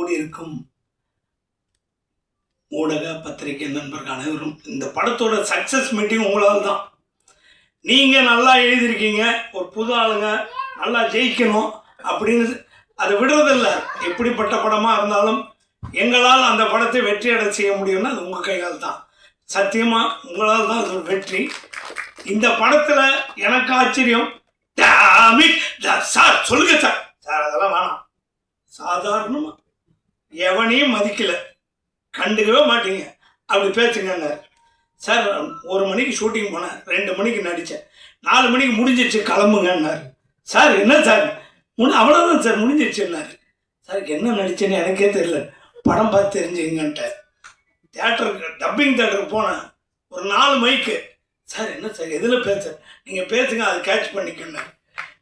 கூடியிருக்கும் ஊடக பத்திரிகை நண்பர்கள் அனைவரும், இந்த படத்தோட சக்ஸஸ் மீட்டிங் உங்களால் தான். நீங்கள் நல்லா எழுதியிருக்கீங்க, ஒரு புது ஆளுங்க நல்லா ஜெயிக்கணும் அப்படின்னு அதை விடுறதில்லை. எப்படிப்பட்ட படமாக இருந்தாலும் எங்களால் அந்த படத்தை வெற்றி அடை செய்ய முடியும்னா அது உங்கள் கையால் தான். சத்தியமாக உங்களால் தான் அது ஒரு வெற்றி. இந்த படத்தில் எனக்கு ஆச்சரியம், சார் சொல்லுங்க சார், சார் அதெல்லாம் வேணாம், சாதாரணமாக எவனையும் மதிக்கலை, கண்டுக்கவே மாட்டீங்க, அப்படி பேசுங்கன்னார். சார் 1 மணிக்கு ஷூட்டிங் போனேன், 2 மணிக்கு நடித்தேன், 4 மணிக்கு முடிஞ்சிருச்சு கிளம்புங்கன்னார். சார் என்ன சார் அவ்வளோதான் சார் முடிஞ்சிருச்சுன்னாரு. சார் என்ன நடிச்சேன்னு எனக்கே தெரியல, படம் பார்த்து தெரிஞ்சுங்கன்ட்டு தியேட்டருக்கு டப்பிங் தியேட்டருக்கு போனேன். ஒரு 4 மைக்கு. சார் என்ன சார் எதில் பேச, நீங்கள் பேசுங்க, அதை கேட்ச் பண்ணிக்கணும்.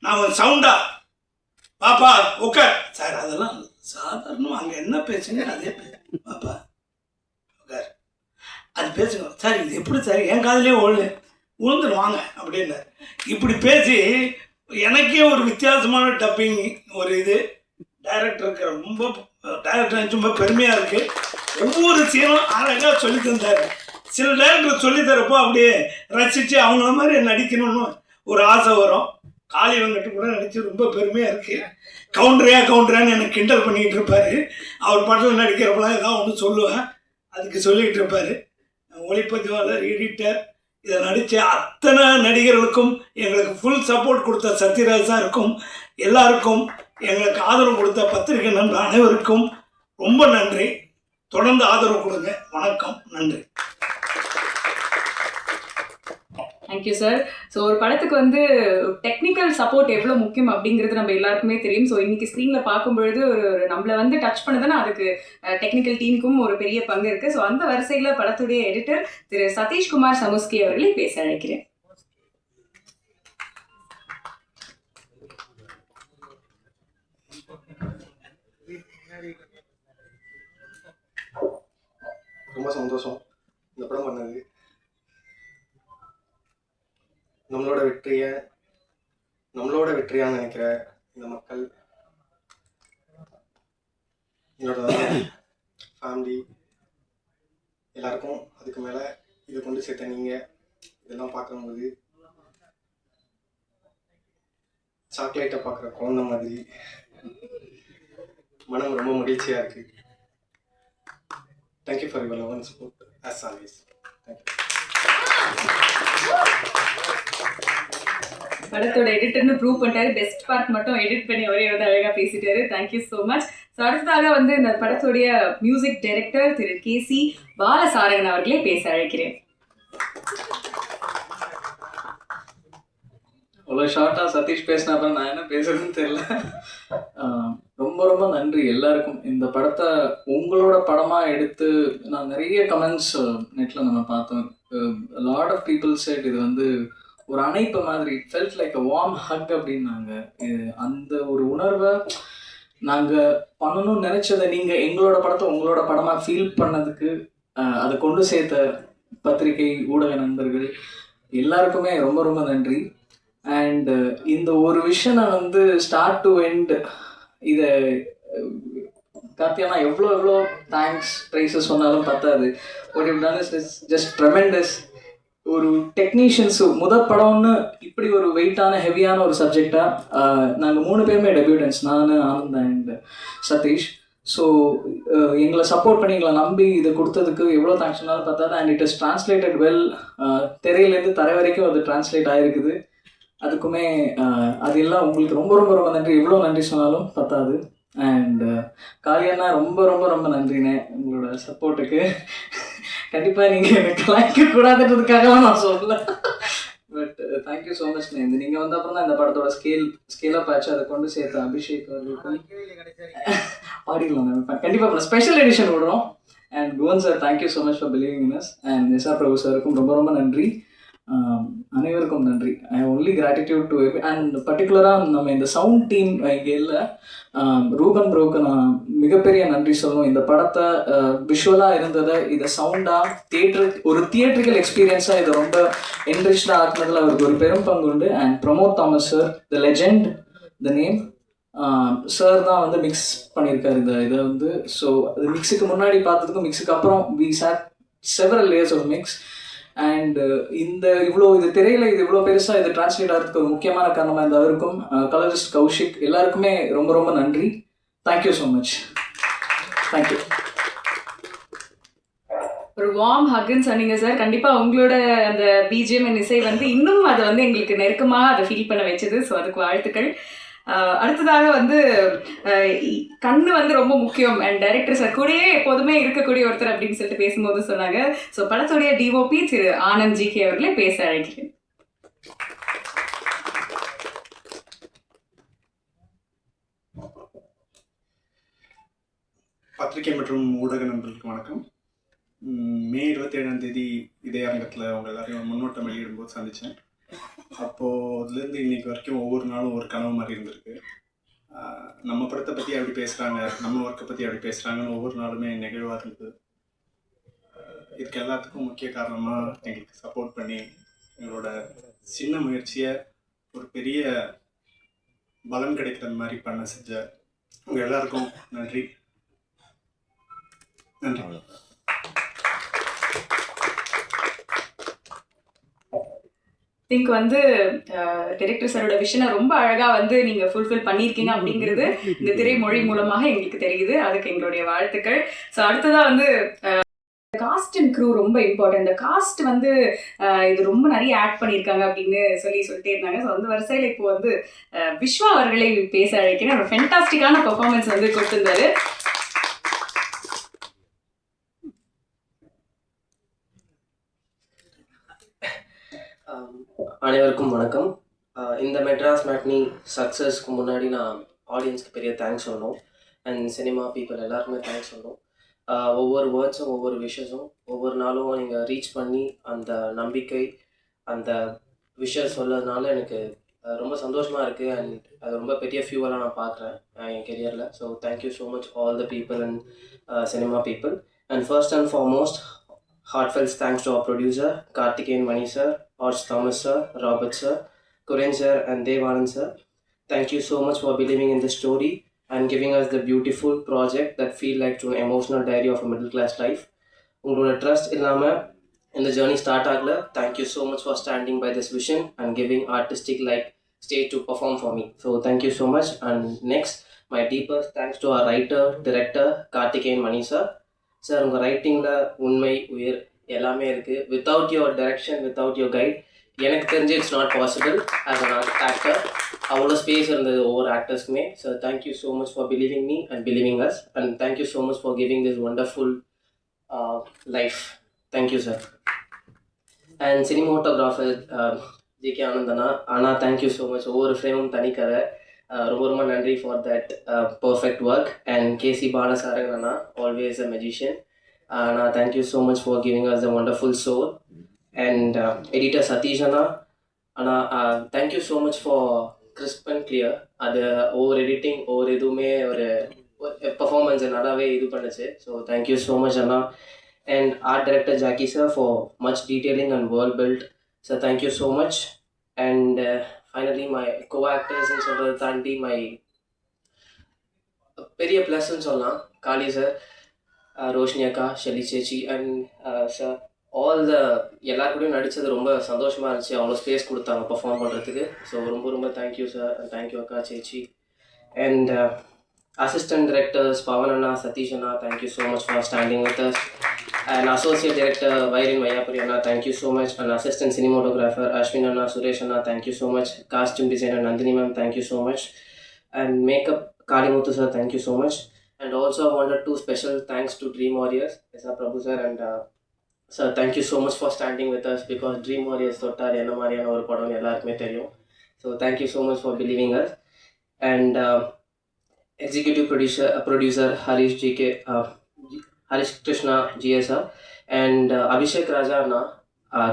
நான் ஒரு சவுண்டா பாப்பா உட்கார் சார், அதெல்லாம் சாதாரணம், அங்கே என்ன பேசுங்க அதே பாப்பா உட்கார் அது பேசுங்க சார். இது எப்படி சார் என் காதலே விழுந்துருவாங்க அப்படின்னாரு. இப்படி பேசி எனக்கே ஒரு வித்தியாசமான டப்பிங் ஒரு இது டைரக்டருக்கு ரொம்ப பெருமையாக இருக்குது. ஒவ்வொரு சீனும் அழகாக சொல்லி தந்தார். சில டைரக்டர் சொல்லி தரப்போ அப்படியே ரசித்து அவங்கள மாதிரி நடிக்கணும்னு ஒரு ஆசை வரும். காளி வெங்கட்டு கூட நடித்து ரொம்ப பெருமையாக இருக்குது. கவுண்டரான்னு எனக்கு கிண்டல் பண்ணிக்கிட்டு இருப்பார். அவர் படத்தில் நடிக்கிறப்பெல்லாம் ஏதாவது ஒன்று சொல்லுவேன், அதுக்கு சொல்லிக்கிட்டு இருப்பார். ஒளிப்பதிவாளர், எடிட்டர், இதை நடித்த அத்தனை நடிகர்களுக்கும் எங்களுக்கு ஃபுல் சப்போர்ட் கொடுத்த சத்யராஜ் சாருக்கும் எல்லாருக்கும் எங்களுக்கு ஆதரவு கொடுத்த பத்திரிகை நண்பர் அனைவருக்கும் ரொம்ப நன்றி. தொடர்ந்து ஆதரவு கொடுங்க. வணக்கம், நன்றி. Thank you sir. ஸோ ஒரு படத்துக்கு வந்து டெக்னிக்கல் சப்போர்ட் எவ்வளோ முக்கியம் அப்படிங்கிறது நம்ம எல்லாருக்குமே தெரியும். ஸோ இன்னைக்கு ஸ்க்ரீனில் பார்க்கும்பொழுது ஒரு நம்மளை வந்து டச் பண்ணதுன்னா அதுக்கு டெக்னிக்கல் டீமுக்கும் ஒரு பெரிய பங்கு இருக்குது. ஸோ அந்த வரிசையில் படத்துடைய எடிட்டர் திரு சதீஷ்குமார் சமுஸ்கி அவர்களை பேச அழைக்கிறேன். ரொம்ப சந்தோஷம் இந்த படம் பண்ணது. நம்மளோட வெற்றியாக நினைக்கிற இந்த மக்கள், என்னோட ஃபேமிலி எல்லாருக்கும், அதுக்கு மேலே இது கொண்டு சேர்த்த நீங்கள், இதெல்லாம் பார்க்கும்போது சாக்லேட்டை பார்க்குற குழந்தை மாதிரி மனம் ரொம்ப மகிழ்ச்சியாக இருக்குது. Thank you for your love and support as always. Thank you. படத்தோட எடிட்டர்னு ப்ரூவ் பண்ணிட்டாரு. பெஸ்ட் பார்ட் மட்டும் எடிட் பண்ணி அவரே வந்து அழகாக பேசிட்டாரு. Thank you so much. ஸோ அடுத்ததாக வந்து இந்த படத்துடைய மியூசிக் டைரக்டர் திரு KC பாலசாரங்கன் அவர்களே பேச அழைக்கிறேன். அவ்வளோ ஷார்ட்டாக சதீஷ் பேசினா அப்புறம் நான் என்ன பேசுறதுன்னு தெரியல. ரொம்ப ரொம்ப நன்றி எல்லாருக்கும். இந்த படத்தை உங்களோட படமாக எடுத்து நான் நிறைய கமெண்ட்ஸ் நெட்டில் நம்ம பார்த்தோம். லாட் ஆஃப் பீப்புள் செட் இது வந்து ஒரு அணைப்பு மாதிரி, felt like a warm hug அப்படின்னாங்க. அந்த ஒரு உணர்வை நாங்கள் பண்ணணும்னு நினச்சதை நீங்கள் எங்களோட படத்தை உங்களோட படமாக ஃபீல் பண்ணதுக்கு அதை கொண்டு சேர்த்த பத்திரிகை ஊடக நண்பர்கள் எல்லாருக்குமே ரொம்ப ரொம்ப நன்றி. அண்ட் இந்த ஒரு விஷயம் நான் வந்து ஸ்டார்ட் டு எண்ட் இதை கார்த்தியானா எவ்வளோ தேங்க்ஸ் ப்ரைஸஸ் சொன்னாலும் பத்தாது. What you done is just tremendous. ஒரு டெக்னீஷியன்ஸு படம்னு இப்படி ஒரு வெயிட்டான ஹெவியான ஒரு சப்ஜெக்டாக நாங்கள் 3 பேருமே டெபியூட்டன்ஸ், நான், ஆனந்த் அண்ட் சதீஷ். ஸோ எங்களை சப்போர்ட் பண்ணி எங்களை நம்பி இதை கொடுத்ததுக்கு எவ்வளோ தேங்க்ஸ் சொன்னாலும் பத்தாது. And it is translated well. திரையிலேருந்து தரை வரைக்கும் அது டிரான்ஸ்லேட் ஆகிருக்குது. அதுக்குமே அது எல்லாம் உங்களுக்கு ரொம்ப ரொம்ப ரொம்ப நன்றி. எவ்வளோ நன்றி சொன்னாலும் பத்தாது. அண்ட் காளியண்ணா ரொம்ப ரொம்ப ரொம்ப நன்றிண்ணே உங்களோட சப்போர்ட்டுக்கு. கண்டிப்பாக நீங்கள் எனக்கு கலாய்க்கக்கூடாதுன்றதுக்காகலாம் நான் சொல்லலை. பட் தேங்க்யூ ஸோ மச்ண்ணே. இந்த நீங்கள் வந்த அப்புறம் தான் இந்த படத்தோட ஸ்கேலப் ஆச்சு. அதை கொண்டு சேர்த்த அபிஷேக் அவர்களுக்கும் பாடிக்கலாம் கண்டிப்பாக ஸ்பெஷல் எடிஷன் விடுறோம். And Kuvan sir thank you so much for believing in us. And Nisha Prabhu சாருக்கும் ரொம்ப ரொம்ப நன்றி. அனைவருக்கும் நன்றி. I only gratitude to and பர்டிகுலராக நம்ம இந்த சவுண்ட் டீம் இங்கே இல்லை, ரூபன் ப்ரோக்கு நான் மிகப்பெரிய நன்றி சொல்லணும். இந்த படத்தை விஷுவலாக இருந்ததை இதை சவுண்டாக ஒரு தியேட்ரிக்கல் எக்ஸ்பீரியன்ஸாக இதை ரொம்ப என்ரிச்டாக ஆக்குனதில் அவருக்கு ஒரு பெரும் பங்கு உண்டு. And Pramod Thomas sir, the legend, the name, sir தான் வந்து மிக்ஸ் பண்ணியிருக்காரு இந்த இதை வந்து. ஸோ அது மிக்ஸுக்கு முன்னாடி பார்த்ததுக்கும் மிக்ஸுக்கு அப்புறம் we shot several layers of mix. And இந்த இது திரையில் இது இவ்வளோ பெருசாக இது டிரான்ஸ்லேட் ஆகிறதுக்கு ஒரு முக்கியமான காரணமாக இந்த அவருக்கும் கலரிஸ்ட் கௌஷிக் எல்லாருக்குமே ரொம்ப ரொம்ப நன்றி. Thank you so much. தேங்க்யூ. ஒரு வார்ம் ஹக்குன்னு சொன்னீங்க சார். கண்டிப்பாக உங்களோட அந்த பிஜிஎம் இசை வந்து இன்னும் அதை வந்து எங்களுக்கு நெருக்கமாக அதை ஃபீல் பண்ண வச்சது. ஸோ அதுக்கு வாழ்த்துக்கள். அடுத்ததாக வந்து கண்ணு வந்து ரொம்ப முக்கியம் அண்ட் டைரக்டர் சார் கூடயே எப்போதுமே இருக்கக்கூடிய ஒருத்தர் அப்படின்னு சொல்லிட்டு பேசும்போது சொன்னாங்க. ஸோ படத்துடைய டிஓபி திரு ஆனந்த் ஜிகே அவர்களை பேச அழைக்கிறேன். பத்திரிகை மற்றும் ஊடக நண்பர்களுக்கு வணக்கம். மே 27 இதே அரங்கத்தில் அவங்க எல்லாரையும் முன்னோட்டம் வெளியிடும்போது சந்தித்தேன். அப்போது அதுலேருந்து இன்னைக்கு வரைக்கும் ஒவ்வொரு நாளும் ஒரு கனவு மாதிரி இருந்திருக்கு. நம்ம படத்தை பற்றி அப்படி பேசுகிறாங்க, நம்ம ஒர்க்கை பற்றி அப்படி பேசுகிறாங்கன்னு ஒவ்வொரு நாளுமே நெகிழ்வாக இருந்தது. இதுக்கு எல்லாத்துக்கும் முக்கிய காரணமாக எங்களுக்கு சப்போர்ட் பண்ணி எங்களோட சின்ன முயற்சியை ஒரு பெரிய பலன் கிடைக்கிற மாதிரி பண்ண செஞ்ச உங்கள் எல்லாருக்கும் நன்றி. நன்றி. திங்க் வந்து டைரக்டர் சாரோட விஷனை ரொம்ப அழகாக வந்து நீங்கள் ஃபுல்ஃபில் பண்ணியிருக்கீங்க அப்படிங்கிறது இந்த திரைமொழி மூலமாக எங்களுக்கு தெரியுது. அதுக்கு எங்களுடைய வாழ்த்துக்கள். ஸோ அடுத்ததாக வந்து காஸ்ட் அண்ட் க்ரூ ரொம்ப இம்பார்ட்டன்ட். இந்த காஸ்ட் வந்து இது ரொம்ப நிறைய ஆட் பண்ணியிருக்காங்க அப்படின்னு சொல்லிட்டே இருந்தாங்க. ஸோ அந்த வரிசையில் இப்போ வந்து விஸ்வா அவர்களை பேச அழைக்கிறேன். ஒரு ஃபென்டாஸ்டிக்கான பெர்ஃபார்மன்ஸ் வந்து கொடுத்துருந்தாரு. அனைவருக்கும் வணக்கம். இந்த மெட்ராஸ் மேட்னி சக்ஸஸ்க்கு முன்னாடி நான் ஆடியன்ஸ்க்கு பெரிய தேங்க்ஸ் சொல்லணும். அண்ட் சினிமா பீப்புள் எல்லாருக்குமே தேங்க்ஸ் சொல்லணும். ஒவ்வொரு வேர்ட்ஸும் ஒவ்வொரு விஷஸும் ஒவ்வொரு நாளும் நீங்கள் ரீச் பண்ணி அந்த நம்பிக்கை அந்த விஷயம் சொல்லதுனால எனக்கு ரொம்ப சந்தோஷமாக இருக்குது. அண்ட் அது ரொம்ப பெரிய ஃபியூவலாக நான் பார்க்குறேன் என் கெரியரில். So thank you so much all the people and cinema people. And first and foremost heartfelt thanks to our producer Karthikeyan Mani sir, Arch Thomas sir, Robert sir, Kuren sir and Devanand sir. Thank you so much for believing in the story and giving us the beautiful project that feel like an emotional diary of a middle class life. உங்களோட trust இல்லாமல் இந்த journey start ஆகல. Thank you so much for standing by this vision and giving artistic like stage to perform for me. So thank you so much. And next my deepest thanks to our writer director Karthikeyan Mani sir. Sir உங்கள் ரைட்டிங்கில் உண்மை உயிர் எல்லாமே இருக்குது. Without your direction without your guide எனக்கு தெரிஞ்சு it's not possible as an actor. அவ்வளோ space இருந்தது ஒவ்வொரு ஆக்டர்ஸ்க்குமே. So thank you so much for believing me and believing us and thank you so much for giving this wonderful life. Thank you sir. And cinematographer GK ஆனந்தனா அண்ணா thank you so much. ஒவ்வொரு ஃப்ரேமும் தனிக்கதை. ரொம்ப ரொம்ப நன்றி for that perfect work. And KC Balasaran அண்ணா always a magician. அண்ணா thank you so much for giving us the wonderful soul. And editor Sathish அண்ணா thank you so much for crisp and clear. அது ஒவ்வொரு எடிட்டிங் ஒவ்வொரு இதுவுமே ஒரு பர்ஃபார்மன்ஸை நல்லாவே இது பண்ணுச்சு. ஸோ தேங்க்யூ ஸோ மச் அண்ணா. And art director Jacki sir for much detailing and world build. Sir thank you so much. And finally my co-actors ன்னு சொல்கிறத தாண்டி மை பெரிய ப்ளஸ்ன்னு சொல்லலாம் காளி சார், ரோஷினி அக்கா, ஷெலி சேச்சி அண்ட் சார் ஆல் த எல்லாருக்கூடையும் நடித்தது ரொம்ப சந்தோஷமாக இருந்துச்சு. அவ்வளோ ஸ்பேஸ் கொடுத்தாங்க பர்ஃபார்ம் பண்ணுறதுக்கு. ஸோ ரொம்ப ரொம்ப தேங்க்யூ சார் அண்ட் தேங்க்யூ அக்கா சேச்சி. And assistant directors Pavan Anna, Satish Anna, thank you so much for standing with us. And associate director Vairin Mayapuri Anna, thank you so much. And assistant cinematographer Ashwin Anna, Suresh Anna, thank you so much. Costume designer Nandini ma'am, thank you so much. And makeup Kalimuthu sir, thank you so much. And also I wanted to special thanks to Dream Warriors, S.R. Prabhu sir and sir, thank you so much for standing with us because Dream Warriors தொட்டார் என்ன மாதிரியான ஒரு படம் எல்லாருக்குமே தெரியும். So thank you so much for believing us. And executive producer Harish GK, Harish Krishna GSR and Abhishek Raja Anna,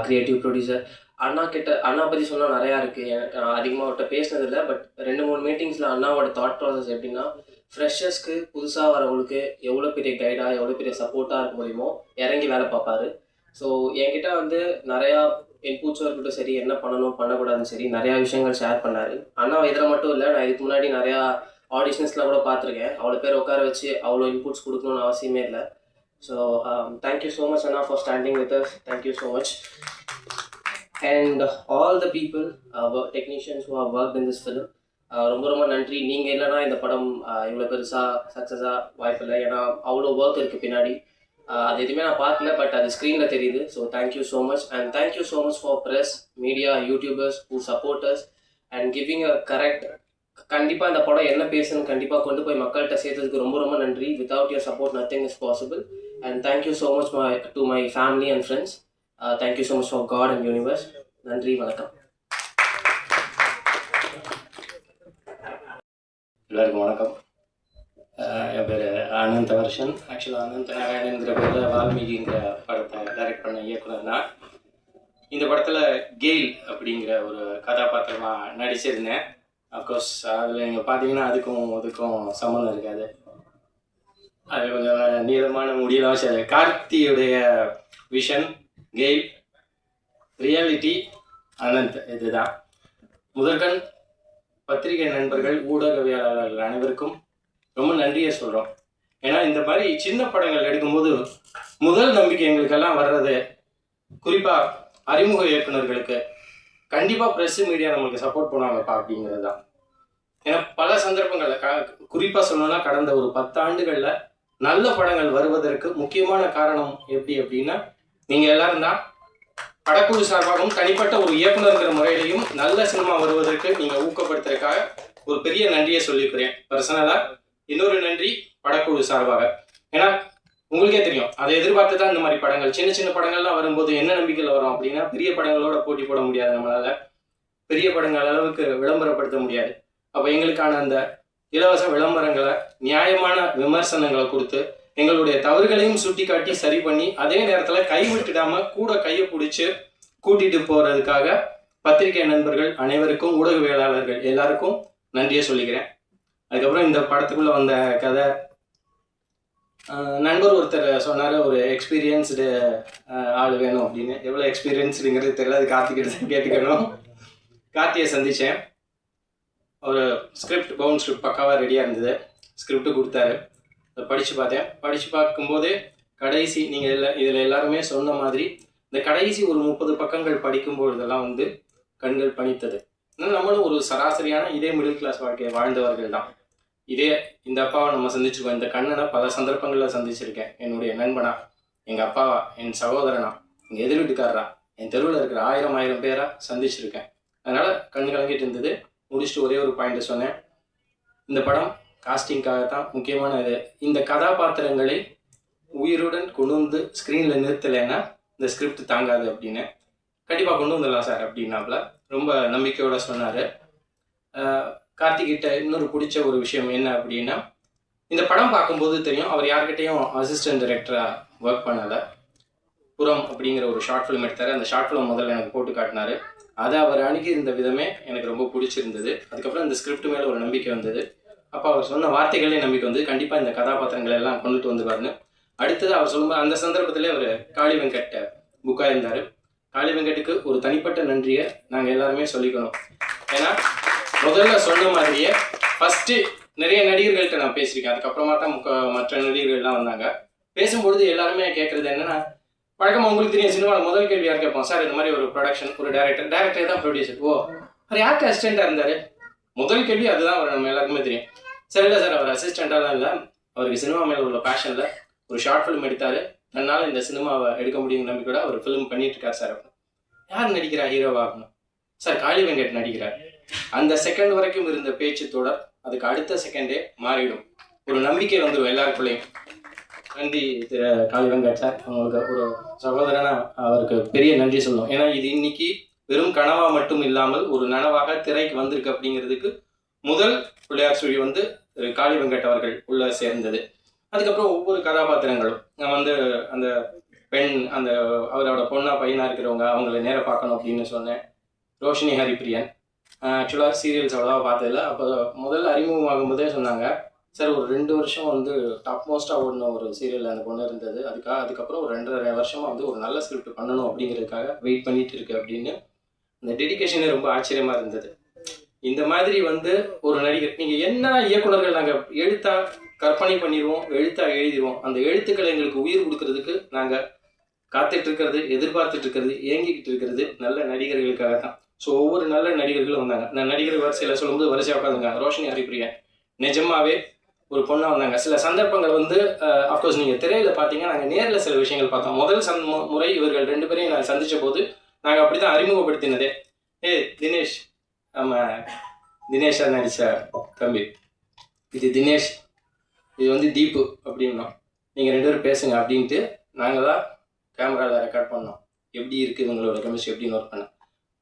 creative producer. அண்ணா பற்றி சொன்னால் நிறையா இருக்குது. எனக்கு அதிகமாக அவர்கிட்ட பேசினதில்லை. பட் 2-3 மீட்டிங்ஸில் அண்ணாவோட தாட் ப்ராசஸ் எப்படின்னா, ஃப்ரெஷர்ஸ்க்கு புதுசாக வரவங்களுக்கு எவ்வளோ பெரிய கைடாக எவ்வளோ பெரிய சப்போர்ட்டாக இருக்க முடியுமோ இறங்கி வேலை பார்ப்பாரு. ஸோ என்கிட்ட வந்து நிறையா இன்புட்ஸும் இருக்கட்டும் சரி, என்ன பண்ணணும் பண்ணக்கூடாதுன்னு சரி நிறையா விஷயங்கள் ஷேர் பண்ணார். அண்ணா இதில் மட்டும் இல்லை, நான் இதுக்கு முன்னாடி நிறையா ஆடிஷன்ஸ்லாம் கூட பார்த்துருக்கேன். அவ்வளோ பேர் உட்கார வச்சு அவ்வளோ இன்புட்ஸ் கொடுக்கணும்னு அவசியமே இல்லை. ஸோ தேங்க்யூ ஸோ மச் அண்ணா for standing with us. Thank you so much. And all the people technicians who have worked in this film, ரொம்ப ரொம்ப நன்றி. நீங்கள் இல்லைனா இந்த படம் இவ்வளோ பெருசாக சக்ஸஸாக வாய்ப்பில்லை. ஏன்னா அவ்வளோ ஒர்க் இருக்குது பின்னாடி. அது எதுவுமே நான் பார்க்கல, பட் அது ஸ்க்ரீனில் தெரியுது. So thank you so much. And thank you so much for press, media, YouTubers who supporters and giving a correct. கண்டிப்பாக இந்த படம் என்ன பேசுன்னு கண்டிப்பாக கொண்டு போய் மக்கள்கிட்ட சேர்த்ததுக்கு ரொம்ப ரொம்ப நன்றி. Without your support nothing is possible. And thank you so much to my family and friends. Thank you so much for God and universe. நன்றி, வணக்கம். எல்லாருக்கும் வணக்கம். என் பேர் அனந்த வருஷன். ஆக்சுவலாக அனந்த நாராயணங்கிற பேரில் வால்மீகிங்கிற படத்தை டைரக்ட் பண்ண இயக்குனர் தான். இந்த படத்தில் கெயில் அப்படிங்கிற ஒரு கதாபாத்திரமாக நடிச்சிருந்தேன். அஃப்கோர்ஸ் அதில் நீங்கள் பார்த்தீங்கன்னா அதுக்கும் சம்மந்தம் இருக்காது. அது கொஞ்சம் நீளமான முடியலாம். சரி, கார்த்தியுடைய விஷன் கெயில், ரியாலிட்டி அனந்த், இதுதான். முதற்கண் பத்திரிகை நண்பர்கள், ஊடகவியலாளர்கள் அனைவருக்கும் ரொம்ப நன்றியை சொல்கிறோம். ஏன்னா இந்த மாதிரி சின்ன படங்கள் எடுக்கும்போது முதல் நம்பிக்கை எங்களுக்கெல்லாம் வர்றது குறிப்பாக அறிமுக இயக்குநர்களுக்கு கண்டிப்பாக ப்ரெஸ் மீடியா நம்மளுக்கு சப்போர்ட் பண்ணுவாங்கப்பா அப்படிங்கிறது தான். ஏன்னா பல சந்தர்ப்பங்களில் குறிப்பாக சொல்லணும்னா கடந்த ஒரு 10 ஆண்டுகளில் நல்ல படங்கள் வருவதற்கு முக்கியமான காரணம் எப்படி அப்படின்னா நீங்கள் எல்லாரும் தான். படக்குழு சார்பாகவும் தனிப்பட்ட ஒரு இயக்குநர்கிற முறையிலையும் நல்ல சினிமா வருவதற்கு நீங்கள் ஊக்கப்படுத்துறதுக்காக ஒரு பெரிய நன்றியை சொல்லிக்கிறேன் பர்சனலாக. இன்னொரு நன்றி படக்குழு சார்பாக. ஏன்னா உங்களுக்கே தெரியும், அதை எதிர்பார்த்து தான் இந்த மாதிரி படங்கள், சின்ன சின்ன படங்கள்லாம் வரும்போது என்ன நம்பிக்கையில் வரும் அப்படின்னா பெரிய படங்களோட போட்டி போட முடியாது, நம்மளால பெரிய படங்கள் அளவுக்கு விளம்பரப்படுத்த முடியாது. அப்போ எங்களுக்கான அந்த இலவச விளம்பரங்களை, நியாயமான விமர்சனங்களை கொடுத்து எங்களுடைய தவறுகளையும் சுட்டி காட்டி சரி பண்ணி அதே நேரத்தில் கைவிட்டுடாம கூட கையை பிடிச்சி கூட்டிட்டு போறதுக்காக பத்திரிகை நண்பர்கள் அனைவருக்கும், ஊடகவியலாளர்கள் எல்லாருக்கும் நன்றியை சொல்லிக்கிறேன். அதுக்கப்புறம் இந்த படத்துக்குள்ள வந்த கதை, நண்பர் ஒருத்தர் சொன்னார் ஒரு எக்ஸ்பீரியன்ஸ்டு ஆள் வேணும் அப்படின்னு. எவ்வளோ எக்ஸ்பீரியன்ஸ்டுங்கிறது தெரியல, அது கார்த்திகிட்ட கேட்டுக்கணும். கார்த்தியை சந்தித்தேன். ஒரு ஸ்கிரிப்ட், பவுண்ட் ஸ்கிரிப்ட் பக்காவாக ரெடியாக இருந்தது. ஸ்கிரிப்ட் கொடுத்தாரு, அதை படித்து பார்த்தேன். படித்து பார்க்கும்போதே கடைசி நீங்கள் இதில் எல்லாருமே சொன்ன மாதிரி இந்த கடைசி ஒரு 30 பக்கங்கள் படிக்கும்பொழுதெல்லாம் வந்து கண்கள் பணித்தது. நம்மளும் ஒரு சராசரியான இதே மிடில் கிளாஸ் வாழ்க்கையை வாழ்ந்தவர்கள் தான். இந்த அப்பாவை நம்ம சந்திச்சிருக்கோம். இந்த கண்ணனை பல சந்தர்ப்பங்களில் சந்திச்சிருக்கேன். என்னுடைய நண்பனா, எங்கள் அப்பாவா, என் சகோதரனா, எங்கள் எதிர் வீட்டுக்காரரா, என் தெருவில் இருக்கிற 1000 பேராக சந்திச்சிருக்கேன். அதனால் கண் கலங்கிட்டு இருந்தது. முடிச்சுட்டு ஒரே ஒரு பாயிண்ட்டை சொன்னேன், இந்த படம் காஸ்டிங்காகத்தான் முக்கியமான இது. இந்த கதாபாத்திரங்களை உயிருடன் கொண்டு வந்து ஸ்க்ரீனில் நிறுத்தலைன்னா இந்த ஸ்கிரிப்ட் தாங்காது அப்படின்னு. கண்டிப்பாக கொண்டு வந்துடலாம் சார் அப்படின்னாப்புல ரொம்ப நம்பிக்கையோடு சொன்னார். கார்த்திகிட்ட இன்னொரு பிடிச்ச ஒரு விஷயம் என்ன அப்படின்னா, இந்த படம் பார்க்கும்போது தெரியும் அவர் யார்கிட்டையும் அசிஸ்டன்ட் டைரக்டராக ஒர்க் பண்ணலை. புறம் அப்படிங்கிற ஒரு ஷார்ட் ஃபிலிம் எடுத்தார். அந்த ஷார்ட் ஃபிலிம் முதல்ல எனக்கு போட்டு காட்டினார். அதை அவர் அணுகி இருந்த விதமே எனக்கு ரொம்ப பிடிச்சிருந்தது. அதுக்கப்புறம் இந்த ஸ்கிரிப்ட் மேலே ஒரு நம்பிக்கை வந்தது. அப்போ அவர் சொன்ன வார்த்தைகளே நம்பிக்கை வந்து கண்டிப்பாக இந்த கதாபாத்திரங்களை எல்லாம் கொண்டுட்டு வந்துருவாருன்னு. அடுத்தது அவர் சொல்லும்போது அந்த சந்தர்ப்பத்திலே அவர் காளி வெங்கட் புக்காக இருந்தார். காளி வெங்கட்டுக்கு ஒரு தனிப்பட்ட நன்றியை நாங்கள் எல்லாருமே சொல்லிக்கணும். ஏன்னா முதல்ல சொன்ன மாதிரியே ஃபஸ்ட்டு நிறைய நடிகர்கள்ட்ட நான் பேசியிருக்கேன். அதுக்கப்புறமா தான் மற்ற நடிகர்கள்லாம் வந்தாங்க. பேசும்பொழுது எல்லாருமே கேட்குறது என்னென்னா, வழக்கமாக உங்களுக்கு தெரியும் சினிமாவில் முதல் கேள்வி யார் கேட்போம், சார் இந்த மாதிரி ஒரு ப்ரொடக்ஷன், ஒரு டேரக்டர் தான் ப்ரொடியூசர், ஓ அவர் யாருக்கு அசிஸ்டண்ட்டாக இருந்தார், முதல் கேள்வி அதுதான். அவர் நம்ம எல்லாருக்குமே தெரியும். சார் இல்லை சார் அவர் அசிஸ்டண்ட்டாலாம் இல்லை, அவருக்கு சினிமா மேலே உள்ள பேஷனில் ஒரு ஷார்ட் ஃபிலிம் எடுத்தார், தன்னால் இந்த சினிமாவை எடுக்க முடியுங்கிற நம்பிக்கையோட அவர் ஃபிலிம் பண்ணிட்டு இருக்கார் சார். யார் நடிக்கிறா ஹீரோவா அப்படின்னு, சார் காளி வெங்கட் நடிக்கிறார். அந்த செகண்ட் வரைக்கும் இருந்த பேச்சு தொடர் அதுக்கு அடுத்த செகண்டே மாறிடும். ஒரு நம்பிக்கை வந்துடும் எல்லாருக்குள்ளேயும். நன்றி திரு காளி வெங்கட் சார், உங்களுக்கு ஒரு சகோதரனா அவருக்கு பெரிய நன்றி சொல்லணும். ஏன்னா இது இன்னைக்கு வெறும் கனவா மட்டும் இல்லாமல் ஒரு நனவாக திரைக்கு வந்திருக்கு அப்படிங்கிறதுக்கு முதல் பிள்ளையார் சுழி வந்து திரு காளி வெங்கட் அவர்கள் உள்ள சேர்ந்தது. அதுக்கப்புறம் ஒவ்வொரு கதாபாத்திரங்களும் நான் வந்து அந்த பெண், அந்த அவரோட பொண்ணா பையனா இருக்கிறவங்க அவங்கள நேர பார்க்கணும் அப்படின்னு சொன்னேன். ரோஷினி ஹரிப்பிரியன் ஆக்சுவலாக சீரியல்ஸ் அவ்வளோவா பார்த்ததில்ல. அப்போ முதல்ல அறிமுகமாகும் போதே சொன்னாங்க, சார் ஒரு 2 வருஷம் வந்து டாப் மோஸ்ட்டாக ஓடின ஒரு சீரியல் அந்த பொண்ணு இருந்தது, அதுக்கப்புறம் ஒரு 2.5 வருஷமாக வந்து ஒரு நல்ல ஸ்கிரிப்ட் பண்ணணும் அப்படிங்கிறதுக்காக வெயிட் பண்ணிட்டு இருக்கு அப்படின்னு. அந்த டெடிக்கேஷனே ரொம்ப ஆச்சரியமாக இருந்தது. இந்த மாதிரி வந்து ஒரு நடிகர், நீங்கள் என்ன இயக்குனர்கள் நாங்கள் எழுத்தா கற்பனை பண்ணிடுவோம், எழுத்தா எழுதிடுவோம், அந்த எழுத்துக்களை எங்களுக்கு உயிர் கொடுக்கறதுக்கு நாங்கள் காத்துட்டு இருக்கிறது, எதிர்பார்த்துட்டு இருக்கிறது, ஏங்கிக்கிட்டு இருக்கிறது நல்ல நடிகர்களுக்காக தான். ஸோ ஒவ்வொரு நல்ல நடிகர்களும் வந்தாங்க. நான் நடிகர் வரிசையில் சொல்லும்போது வரிசையாக உட்காந்துங்க. ரோஷினி ஹரிப்பிரியா நிஜமாவே ஒரு பொண்ணாக வந்தாங்க. சில சந்தர்ப்பங்கள் வந்து அஃப்கோர்ஸ் நீங்கள் திரையில் பார்த்தீங்க, நாங்கள் நேரில் சில விஷயங்கள் பார்த்தோம். முதல் முறை இவர்கள் 2 பேரையும் நான் சந்தித்த போது நாங்கள் அப்படி தான் அறிமுகப்படுத்தினதே. தினேஷ், ஆமாம் தினேஷாக நடித்த தம்பி, இது தினேஷ், இது வந்து தீபு அப்படின்னோம். நீங்கள் 2 பேரும் பேசுங்க அப்படின்ட்டு நாங்கள் தான் கேமராவில் ரெக்கார்ட் பண்ணோம். எப்படி இருக்குது இவங்களோட கெமிஸ்ட்ரி எப்படின்னு ஒர்க் பண்ணேன்.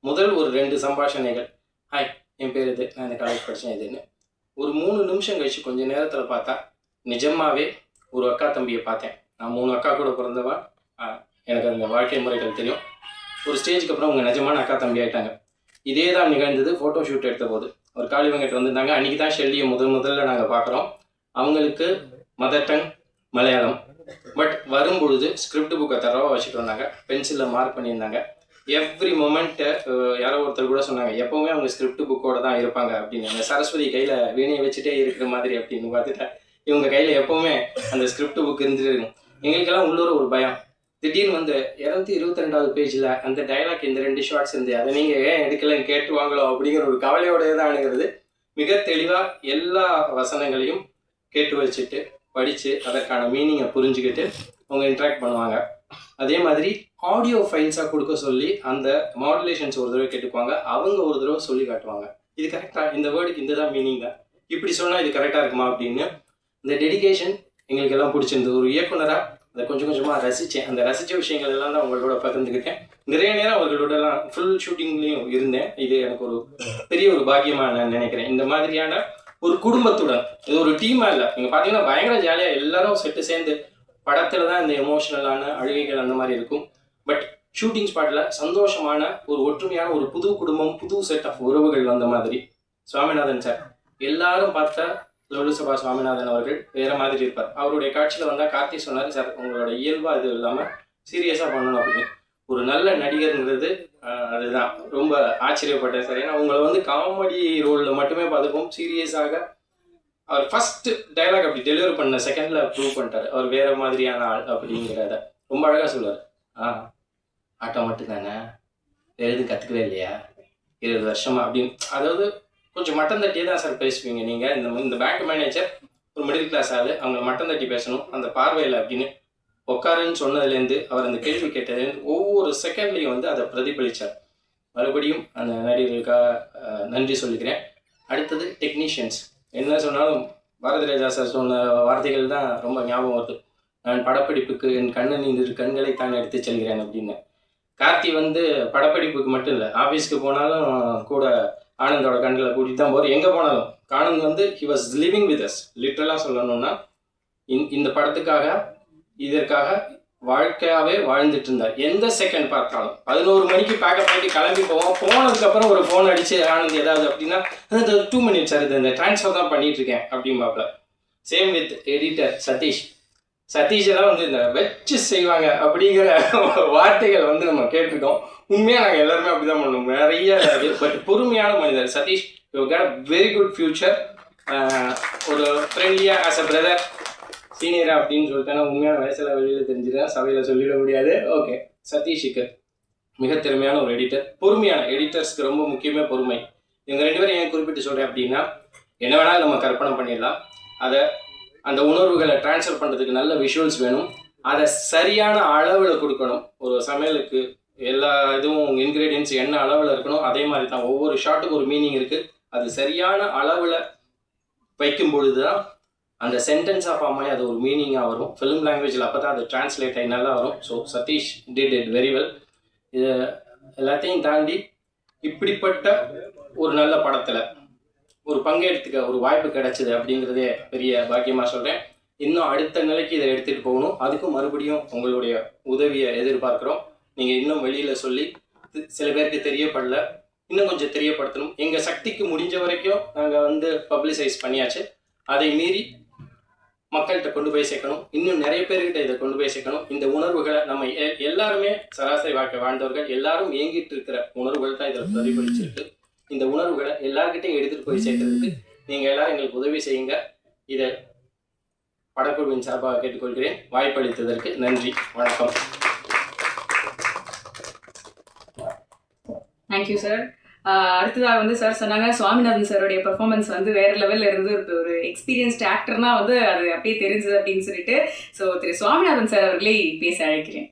முதல் ஒரு 2 சம்பாஷணைகள், ஹாய் என் பேர் இது, நான் இந்த காலேஜ் படித்தேன் இதுன்னு. ஒரு 3 நிமிஷம் கழிச்சு கொஞ்சம் நேரத்தில் பார்த்தா நிஜமாவே ஒரு அக்கா தம்பியை பார்த்தேன். நான் 3 அக்கா கூட பிறந்தவன், எனக்கு அந்த வாழ்க்கை முறைகள் தெரியும். ஒரு ஸ்டேஜுக்கு அப்புறம் அவங்க நிஜமான அக்கா தம்பி ஆகிட்டாங்க. இதே தான் நிகழ்ந்தது ஃபோட்டோ ஷூட் எடுத்த போது. ஒரு காளிவங்கிட்ட வந்திருந்தாங்க. அன்றைக்கி தான் ஷெல்லியை முதல்ல நாங்கள் பார்க்குறோம். அவங்களுக்கு மதர் டங் மலையாளம், பட் வரும்பொழுது ஸ்கிரிப்ட் புக்கை தரவா வச்சுட்டு வந்தாங்க, பென்சிலில் மார்க் பண்ணியிருந்தாங்க. எவ்ரி மொமெண்ட்டு யாரோ ஒருத்தர் கூட சொன்னாங்க, எப்போவுமே அவங்க ஸ்கிரிப்ட் புக்கோட தான் இருப்பாங்க அப்படின்னு. அந்த சரஸ்வதி கையில் வீணையை வச்சுட்டே இருக்கிற மாதிரி அப்படின்னு பார்த்துட்டேன். இவங்க கையில் எப்போவுமே அந்த ஸ்கிரிப்ட் புக் இருந்துட்டு இருக்கும். எங்களுக்கெல்லாம் உள்ளூர் ஒரு பயம். திடீர்னு வந்து 222வது பேஜில் அந்த டைலாக் இந்த 2 ஷார்ட்ஸ் இருந்து அதை நீங்கள் ஏன் எடுக்கலன்னு கேட்டுருவாங்களோ அப்படிங்கிற ஒரு கவலையோடய தான் அணுகிறது. மிக தெளிவாக எல்லா வசனங்களையும் கேட்டு வச்சுட்டு படித்து அதற்கான மீனிங்கை புரிஞ்சுக்கிட்டு அவங்க இன்ட்ராக்ட் பண்ணுவாங்க. அதே மாதிரி ஆடியோ ஃபைல்ஸாக கொடுக்க சொல்லி அந்த மாடுலேஷன்ஸ் ஒரு தடவை கேட்டுக்குவாங்க, அவங்க ஒரு தடவை சொல்லி காட்டுவாங்க. இது கரெக்டாக, இந்த வேர்டுக்கு இந்த தான் மீனிங் தான், இப்படி சொன்னால் இது கரெக்டாக இருக்குமா அப்படின்னு. இந்த டெடிகேஷன் எங்களுக்கு எல்லாம் பிடிச்சிருந்தது. ஒரு இயக்குனராக அதை கொஞ்சம் கொஞ்சமாக ரசித்தேன். அந்த ரசித்த விஷயங்கள் எல்லாம் தான் உங்களோட பகிர்ந்துக்கிட்டேன். நிறைய நேரம் அவர்களோடலாம் ஃபுல் ஷூட்டிங்லேயும் இருந்தேன். இது எனக்கு ஒரு பெரிய ஒரு பாக்கியமாக நான் நினைக்கிறேன். இந்த மாதிரியான ஒரு குடும்பத்துடன், இது ஒரு டீமாக இல்லை. நீங்கள் பார்த்தீங்கன்னா பயங்கர ஜாலியாக எல்லாரும் செட்டு சேர்ந்து படத்தில் தான் இந்த எமோஷனலான அழுகைகள் அந்த மாதிரி இருக்கும். பட் ஷூட்டிங் ஸ்பாட்டில் சந்தோஷமான ஒரு ஒற்றுமையான ஒரு புது குடும்பம், புது செட் ஆஃப் உறவுகள் வந்த மாதிரி. சுவாமிநாதன் சார், எல்லாரும் பார்த்தா லோலுசபா சுவாமிநாதன் அவர்கள் வேறு மாதிரி இருப்பார். அவருடைய காட்சியில் வந்தால் கார்த்தி சொன்னார், சார் உங்களோட இயல்பாக இது இல்லாமல் சீரியஸாக பண்ணணும் அப்படின்னு. ஒரு நல்ல நடிகருங்கிறது அதுதான். ரொம்ப ஆச்சரியப்பட்டேன் சார். ஏன்னா உங்களை வந்து காமெடி ரோலில் மட்டுமே பார்த்துப்போம். சீரியஸாக அவர் ஃபர்ஸ்ட் டைலாக் அப்படி டெலிவரி பண்ண செகண்டில் ப்ரூவ் பண்ணிட்டார். அவர் வேறு மாதிரியான ஆள் அப்படிங்கிறத ரொம்ப அழகாக சொல்லுவார். ஆட்டம் மட்டும் தானே, வேறு எதுவும் கற்றுக்கவே இல்லையா 20 வருஷமா அப்படின்னு. அதாவது கொஞ்சம் மட்டம் தட்டியே தான் சார் பேசுவீங்க நீங்கள். இந்த பேங்க் மேனேஜர் ஒரு மிடில் கிளாஸ் ஆள், அவங்க மட்டம் தட்டி பேசணும் அந்த பார்வையில் அப்படின்னு உட்காருன்னு சொன்னதுலேருந்து அவர் அந்த கேள்வி கேட்டதுலேருந்து ஒவ்வொரு செகண்ட்லேயும் வந்து அதை பிரதிபலித்தார். மறுபடியும் அந்த நடிகர்களுக்காக நன்றி சொல்லிக்கிறேன். அடுத்தது டெக்னீஷியன்ஸ். என்ன சொன்னாலும் பாரதி ராஜா சார் சொன்ன வார்த்தைகள் தான் ரொம்ப ஞாபகம் வருது. நான் படப்பிடிப்புக்கு என் கண்ணனின் கண்களை தான் எடுத்து செல்கிறேன் அப்படின்னு. கார்த்தி வந்து படப்பிடிப்புக்கு மட்டும் இல்லை, ஆஃபீஸ்க்கு போனாலும் கூட ஆனந்தோட கண்களை கூட்டிகிட்டு தான் போகிறார். எங்கே போனாலும் ஆனந்த் வந்து he was living with us. லிட்ரலாக சொல்லணும்னா இந்த படத்துக்காக இதற்காக வாழ்க்கையாகவே வாழ்ந்துட்டு இருந்தார். எந்த செகண்ட் பார்த்தாலும் 11 மணிக்கு பேக்கப் பண்ணி கிளம்பி போவோம். போனதுக்கப்புறம் ஒரு ஃபோன் அடித்து ஆனந்த் ஏதாவது அப்படின்னா 2 மினிட்ஸ் சார், இது இந்த ட்ரான்ஸ்ஃபர் தான் பண்ணிட்டு இருக்கேன் அப்படிம்பாப்ல. சேம் வித் எடிட்டர் சதீஷெல்லாம் வந்து இந்த வச்சு செய்வாங்க அப்படிங்கிற வார்த்தைகள் வந்து நம்ம கேட்டிருக்கோம். உண்மையாக நாங்கள் எல்லாருமே அப்படி தான் பண்ணுவோம். நிறைய பட் பொறுமையான மனிதர் Sathish. You get very good future. ஒரு ஃப்ரெண்ட்லியாக ஆஸ் அ பிரதர் சீனியராக அப்படின்னு சொல்லிட்டேன்னா உண்மையான வயசில் வெளியில் தெரிஞ்சுதான் சபையில் சொல்லிட முடியாது. ஓகே, சதீஷுக்கு மிக திறமையான ஒரு எடிட்டர். பொறுமையான எடிட்டர்ஸ்க்கு ரொம்ப முக்கியமே பொறுமை. இவங்க 2 பேரும் ஏன் குறிப்பிட்டு சொல்கிறேன் அப்படின்னா, என்ன வேணாலும் நம்ம கற்பனை பண்ணிடலாம். அதை அந்த உணர்வுகளை ட்ரான்ஸ்ஃபர் பண்ணுறதுக்கு நல்ல விஷுவல்ஸ் வேணும். அதை சரியான அளவில் கொடுக்கணும். ஒரு சமையலுக்கு எல்லா இதுவும் இன்க்ரீடியன்ஸ் என்ன அளவில் இருக்கணும், அதே மாதிரி தான் ஒவ்வொரு ஷாட்டுக்கு ஒரு மீனிங் இருக்குது. அது சரியான அளவில் வைக்கும் பொழுது தான் அந்த சென்டென்ஸ் ஆஃப் ஆமாய் அது ஒரு மீனிங்காக வரும். ஃபிலிம் லாங்குவேஜில் அப்போ தான் அது டிரான்ஸ்லேட் ஆகி நல்லா வரும். So Sathish did it very well. இது எல்லாத்தையும் தாண்டி இப்படிப்பட்ட ஒரு நல்ல படத்தில் ஒரு பங்கெடுத்துக்க ஒரு வாய்ப்பு கிடைச்சிது அப்படிங்கிறதே பெரிய பாக்கியமாக சொல்கிறேன். இன்னும் அடுத்த நிலைக்கு இதை எடுத்துகிட்டு போகணும். அதுக்கும் மறுபடியும் உங்களுடைய உதவியை எதிர்பார்க்குறோம். நீங்கள் இன்னும் வெளியில் சொல்லி சில பேருக்கு தெரியப்படல, இன்னும் கொஞ்சம் தெரியப்படுத்தணும். எங்கள் சக்திக்கு முடிஞ்ச வரைக்கும் நாங்கள் வந்து பப்ளிசைஸ் பண்ணியாச்சு. அதை மீறி மக்கள்கிட்ட கொண்டு போய் சேர்க்கணும். இன்னும் நிறைய பேர்கிட்ட இதை கொண்டு போய் சேர்க்கணும். இந்த உணர்வுகளை நம்ம எல்லாருமே சராசரி வாழ்க்கை வாழ்ந்தவர்கள் எல்லாரும் ஏங்கிட்டு இருக்கிற உணர்வுகள் தான் இதில் பிரதிபலிச்சிருக்கு. இந்த உணர்வுகளை எல்லார்கிட்டையும் எடுத்துகிட்டு போய் சேர்க்கறதுக்கு நீங்கள் எல்லாரும் எங்களுக்கு உதவி செய்யுங்க. இதை படக்குழுவின் சார்பாக கேட்டுக்கொள்கிறேன். வாய்ப்பளித்ததற்கு நன்றி. வணக்கம். Thank you sir. அடுத்ததாக வந்து சார் சொன்னாங்க சுவாமிநாதன் சாரோடைய பெர்ஃபார்மன்ஸ் வந்து வேற லெவலில் இருந்து ஒரு எக்ஸ்பீரியன்ஸ்ட் ஆக்டர்னா வந்து அது அப்படியே தெரிஞ்சது அப்படின்னு சொல்லிட்டு. ஸோ திரு சுவாமிநாதன் சார் அவர்களே பேச அழைக்கிறேன்.